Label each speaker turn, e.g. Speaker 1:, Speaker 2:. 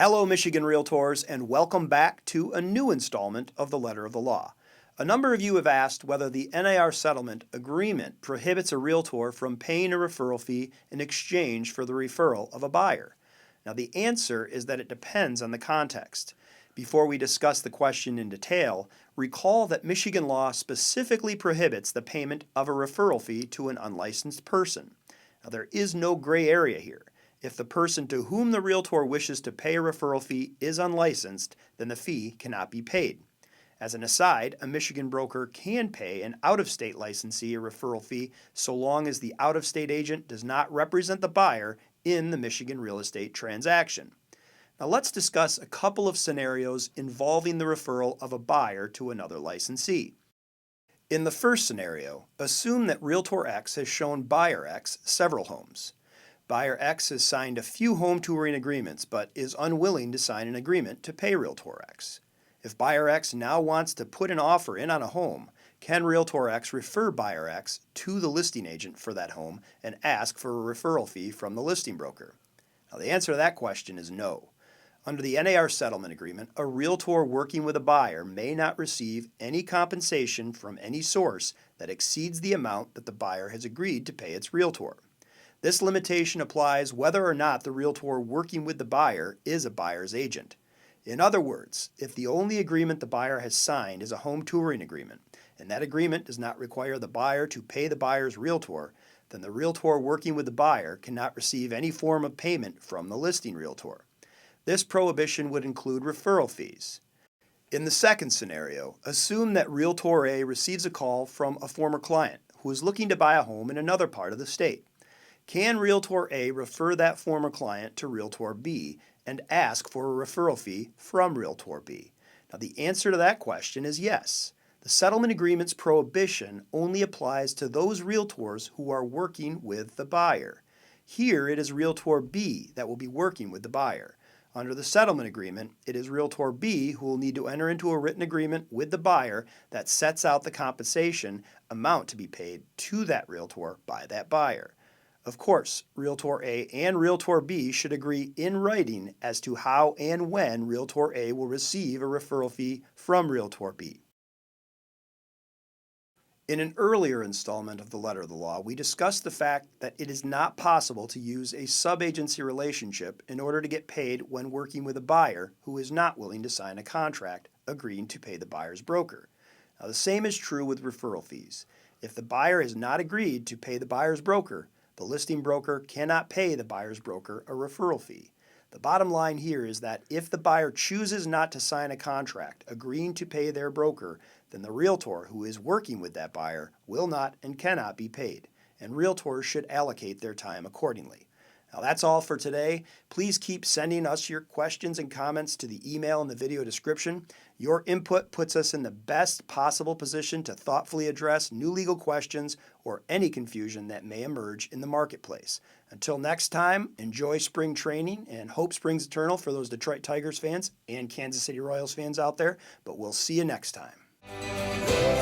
Speaker 1: Hello, Michigan Realtors, and welcome back to a new installment of the Letter of the Law. A number of you have asked whether the NAR settlement agreement prohibits a realtor from paying a referral fee in exchange for the referral of a buyer. Now, the answer is that it depends on the context. Before we discuss the question in detail, recall that Michigan law specifically prohibits the payment of a referral fee to an unlicensed person. Now, there is no gray area here. If the person to whom the realtor wishes to pay a referral fee is unlicensed, then the fee cannot be paid. As an aside, a Michigan broker can pay an out-of-state licensee a referral fee so long as the out-of-state agent does not represent the buyer in the Michigan real estate transaction. Now let's discuss a couple of scenarios involving the referral of a buyer to another licensee. In the first scenario, assume that Realtor X has shown Buyer X several homes. Buyer X has signed a few home touring agreements but is unwilling to sign an agreement to pay Realtor X. If Buyer X now wants to put an offer in on a home, can Realtor X refer Buyer X to the listing agent for that home and ask for a referral fee from the listing broker? Now, the answer to that question is no. Under the NAR settlement agreement, a realtor working with a buyer may not receive any compensation from any source that exceeds the amount that the buyer has agreed to pay its realtor. This limitation applies whether or not the realtor working with the buyer is a buyer's agent. In other words, if the only agreement the buyer has signed is a home touring agreement, and that agreement does not require the buyer to pay the buyer's realtor, then the realtor working with the buyer cannot receive any form of payment from the listing realtor. This prohibition would include referral fees. In the second scenario, assume that Realtor A receives a call from a former client who is looking to buy a home in another part of the state. Can Realtor A refer that former client to Realtor B and ask for a referral fee from Realtor B? Now, the answer to that question is yes. The settlement agreement's prohibition only applies to those realtors who are working with the buyer. Here, it is Realtor B that will be working with the buyer. Under the settlement agreement, it is Realtor B who will need to enter into a written agreement with the buyer that sets out the compensation amount to be paid to that realtor by that buyer. Of course, Realtor A and Realtor B should agree in writing as to how and when Realtor A will receive a referral fee from Realtor B. In an earlier installment of the Letter of the Law, we discussed the fact that it is not possible to use a sub-agency relationship in order to get paid when working with a buyer who is not willing to sign a contract agreeing to pay the buyer's broker. Now, the same is true with referral fees. If the buyer has not agreed to pay the buyer's broker, the listing broker cannot pay the buyer's broker a referral fee. The bottom line here is that if the buyer chooses not to sign a contract agreeing to pay their broker, then the realtor who is working with that buyer will not and cannot be paid, and realtors should allocate their time accordingly. Now that's all for today. Please keep sending us your questions and comments to the email in the video description. Your input puts us in the best possible position to thoughtfully address new legal questions or any confusion that may emerge in the marketplace. Until next time, enjoy spring training and hope springs eternal for those Detroit Tigers fans and Kansas City Royals fans out there, but we'll see you next time.